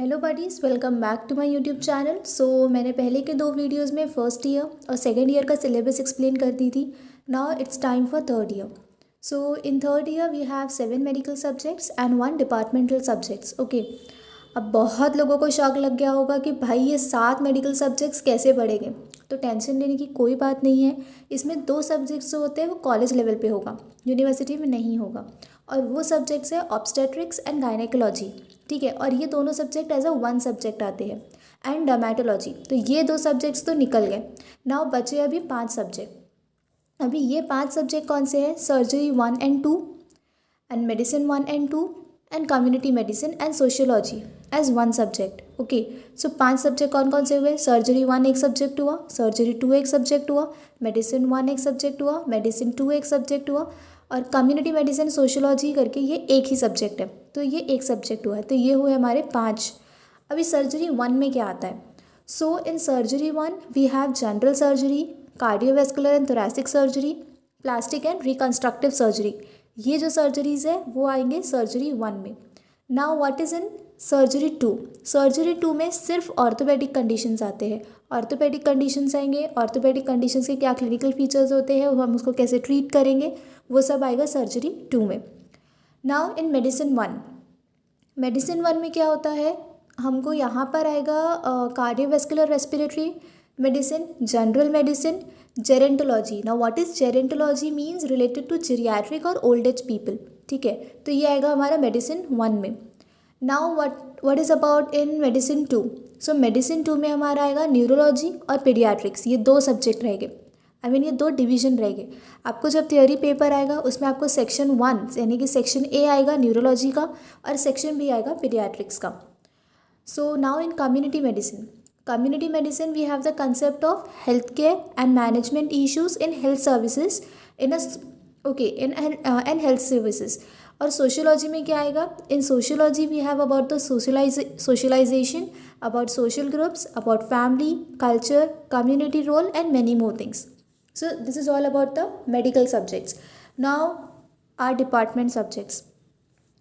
Hello buddies, welcome back to my YouTube channel. So मैंने पहले के दो वीडियोस में फर्स्ट ईयर और सेकेंड ईयर का सिलेबस एक्सप्लेन कर दी थी। Now it's time for third year. So in third year we have 7 medical subjects and 1 departmental subjects. Okay, अब बहुत लोगों को शौक लग गया होगा कि भाई ये 7 मेडिकल सब्जेक्ट्स कैसे पढ़ेंगे। तो टेंशन लेने की कोई बात नहीं है। इसमें 2 सब्जेक्ट्स जो होते हैं वो कॉलेज लेवल पे होगा, यूनिवर्सिटी में नहीं होगा। और वो सब्जेक्ट्स है ऑब्स्टेट्रिक्स एंड गायनेकोलॉजी। ठीक है, और ये दोनों सब्जेक्ट एज अ 1 सब्जेक्ट आते हैं। एंड डर्मेटोलॉजी, तो ये 2 सब्जेक्ट्स तो निकल गए। नाउ बचे अभी 5 सब्जेक्ट। अभी ये 5 सब्जेक्ट कौन से हैं? Surgery 1 and 2 and medicine 1 and 2 and community medicine and sociology as 1 subject. Okay, so 5 subject कौन कौन से हुए? सर्जरी 1 एक सब्जेक्ट हुआ, सर्जरी 2 एक सब्जेक्ट हुआ, मेडिसिन 1 एक सब्जेक्ट हुआ, मेडिसिन 2 एक सब्जेक्ट हुआ, और कम्युनिटी मेडिसिन सोशियोलॉजी करके ये एक ही सब्जेक्ट है, तो ये एक सब्जेक्ट हुआ है। तो ये हुए हमारे 5। अभी सर्जरी 1 में क्या आता है? So in surgery 1 we have general surgery, cardiovascular and thoracic surgery, plastic and reconstructive surgery. ये जो सर्जरीज़ है वो आएंगे सर्जरी 1 में। Now what is in surgery 2? Surgery 2 में सिर्फ ऑर्थोपेडिक कंडीशंस आते हैं। ऑर्थोपेडिक कंडीशंस आएंगे, ऑर्थोपेडिक कंडीशंस के क्या क्लिनिकल फीचर्स होते हैं, हम उसको कैसे ट्रीट करेंगे, वो सब आएगा सर्जरी 2 में। नाउ इन मेडिसिन 1, मेडिसिन 1 में क्या होता है? हमको यहाँ पर आएगा cardiovascular respiratory medicine, general medicine, gerontology. Now what is gerontology? Means related to geriatric और ओल्ड एज पीपल। ठीक है, तो ये आएगा हमारा मेडिसिन 1 में। Now what is about in medicine 2? So medicine 2 में हमारा आएगा न्यूरोलॉजी और पीडियाट्रिक्स। ये 2 सब्जेक्ट रहेंगे, ये 2 डिवीजन रहेंगे। आपको जब थ्योरी पेपर आएगा उसमें आपको सेक्शन 1 यानी कि सेक्शन ए आएगा न्यूरोलॉजी का और सेक्शन बी आएगा पीडियाट्रिक्स का। So now in community medicine, community medicine we have the concept of health care and management issues in health services in health services. और सोशियोलॉजी में क्या आएगा? In sociology we have about the socialization, about social groups, about family, culture, community role and many more things. So this is all about the medical subjects. Now our department subjects.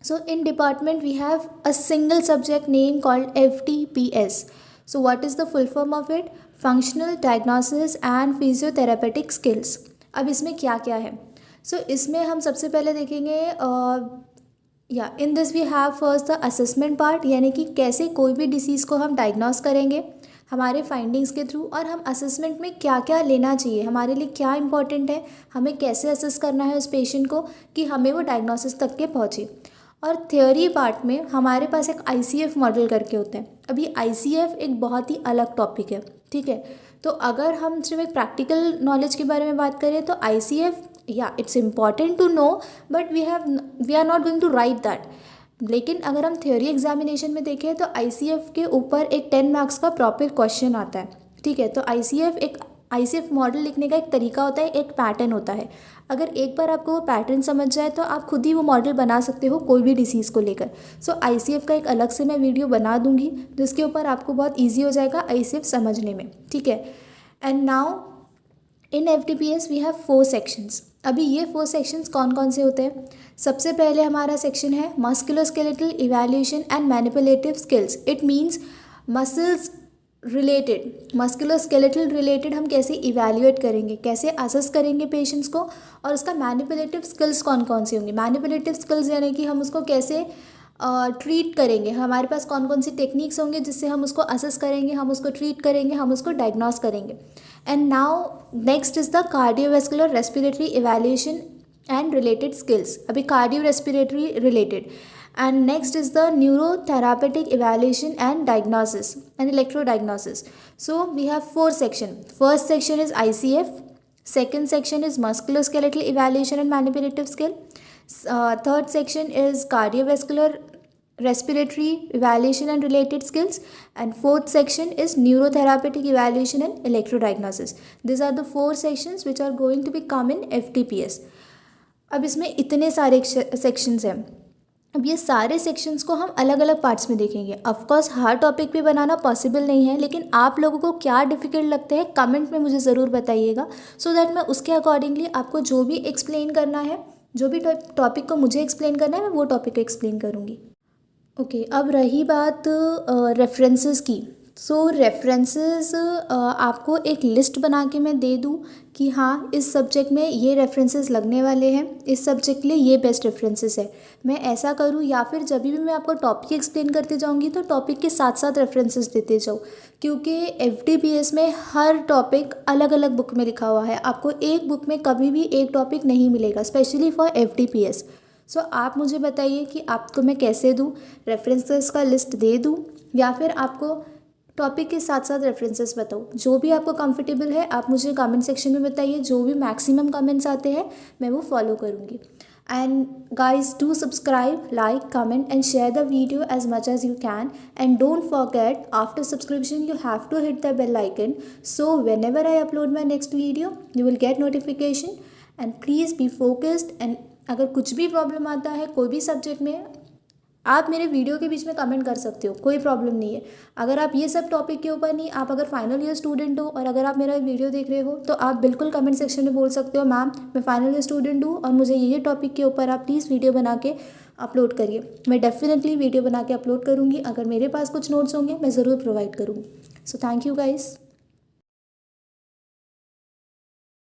So in department we have a single subject name called FTPS. So what is the full form of it? Functional Diagnosis and Physiotherapeutic Skills. अब इसमें क्या क्या है? So इसमें हम सबसे पहले देखेंगे in this we have first the assessment part, यानी कि कैसे कोई भी डिसीज़ को हम डायग्नोस करेंगे हमारे फाइंडिंग्स के थ्रू, और हम असेसमेंट में क्या क्या लेना चाहिए, हमारे लिए क्या इंपॉर्टेंट है, हमें कैसे असेस करना है उस पेशेंट को कि हमें वो डायग्नोसिस तक के पहुँचे। और थ्योरी पार्ट में हमारे पास एक ICF मॉडल करके होता है। अभी ICF एक बहुत ही अलग टॉपिक है। ठीक है, तो अगर हम सिर्फ एक प्रैक्टिकल नॉलेज के बारे में बात करें तो ICF it's important to know, but we are not going to write that. लेकिन अगर हम थ्योरी एग्जामिनेशन में देखें तो ICF के ऊपर एक 10 मार्क्स का प्रॉपर क्वेश्चन आता है। ठीक है, तो ICF मॉडल लिखने का एक तरीका होता है, एक पैटर्न होता है। अगर एक बार आपको वो पैटर्न समझ जाए तो आप खुद ही वो मॉडल बना सकते हो कोई भी डिसीज़ को लेकर। सो ICF का एक अलग से मैं वीडियो बना दूंगी जिसके ऊपर आपको बहुत ईजी हो जाएगा ICF समझने में। ठीक है, and now in FTPS we have 4 sections. अभी ये 4 सेक्शंस कौन कौन से होते हैं? सबसे पहले हमारा सेक्शन है musculoskeletal evaluation and manipulative skills. It means muscles related, musculoskeletal related हम कैसे इवैल्यूएट करेंगे, कैसे असेस करेंगे पेशेंट्स को, और उसका मैनिपुलेटिव स्किल्स कौन कौन से होंगे। मैनिपुलेटिव स्किल्स यानी कि हम उसको कैसे ट्रीट करेंगे, हमारे पास कौन कौन सी टेक्निक्स होंगे जिससे हम उसको असेस करेंगे, हम उसको ट्रीट करेंगे, हम उसको डायग्नोस करेंगे। And now next is the cardiovascular respiratory evaluation and related skills. अभी cardio respiratory related. And next is the neurotherapeutic evaluation and diagnosis and electro diagnosis. So we have 4 section. First section is ICF, second section is musculoskeletal evaluation and manipulative skill, third section is cardiovascular respiratory evaluation and related skills, and fourth section is neurotherapeutic evaluation and electrodiagnosis. These are the 4 sections which are going to be come in FTPS. अब इसमें इतने सारे sections हैं। अब ये सारे sections को हम अलग अलग पार्ट्स में देखेंगे। ऑफकोर्स हर टॉपिक पे बनाना पॉसिबल नहीं है, लेकिन आप लोगों को क्या डिफ़िकल्ट लगता है कमेंट में मुझे ज़रूर बताइएगा, सो दैट मैं उसके अकॉर्डिंगली आपको जो भी एक्सप्लेन करना है, जो भी टॉपिक को मुझे एक्सप्लेन करना है, मैं वो टॉपिक को एक्सप्लेन करूँगी। ओके, अब रही बात रेफरेंसेस की। सो रेफरेंसेस आपको एक लिस्ट बना के मैं दे दूँ कि हाँ इस सब्जेक्ट में ये रेफरेंसेस लगने वाले हैं, इस सब्जेक्ट के लिए ये बेस्ट रेफरेंसेस है, मैं ऐसा करूँ? या फिर जब भी मैं आपको टॉपिक एक्सप्लेन करते जाऊँगी तो टॉपिक के साथ साथ रेफरेंसेस देते जाऊँ, क्योंकि FDPS में हर टॉपिक अलग अलग बुक में लिखा हुआ है, आपको एक बुक में कभी भी एक टॉपिक नहीं मिलेगा, स्पेशली फॉर FDPS। सो आप मुझे बताइए कि आपको मैं कैसे दूँ, रेफरेंसेस का लिस्ट दे दूँ या फिर आपको टॉपिक के साथ साथ रेफरेंसेस बताऊँ? जो भी आपको कंफर्टेबल है आप मुझे कमेंट सेक्शन में बताइए, जो भी मैक्सिमम कमेंट्स आते हैं मैं वो फॉलो करूँगी। And guys do subscribe, like, comment and share the video as much as you can, and don't forget after subscription you have to hit the bell icon, so whenever I upload my next video you will get notification. And please be focused, and अगर कुछ भी problem आता है कोई भी subject में, आप मेरे वीडियो के बीच में कमेंट कर सकते हो, कोई प्रॉब्लम नहीं है। अगर आप ये सब टॉपिक के ऊपर नहीं, आप अगर फाइनल ईयर स्टूडेंट हो और अगर आप मेरा वीडियो देख रहे हो तो आप बिल्कुल कमेंट सेक्शन में बोल सकते हो, मैम मैं फाइनल ईयर स्टूडेंट हूँ और मुझे ये टॉपिक के ऊपर आप प्लीज़ वीडियो बना के अपलोड करिए। मैं डेफिनेटली वीडियो बना के अपलोड करूँगी, अगर मेरे पास कुछ नोट्स होंगे मैं ज़रूर प्रोवाइड करूँगी। So thank you guys.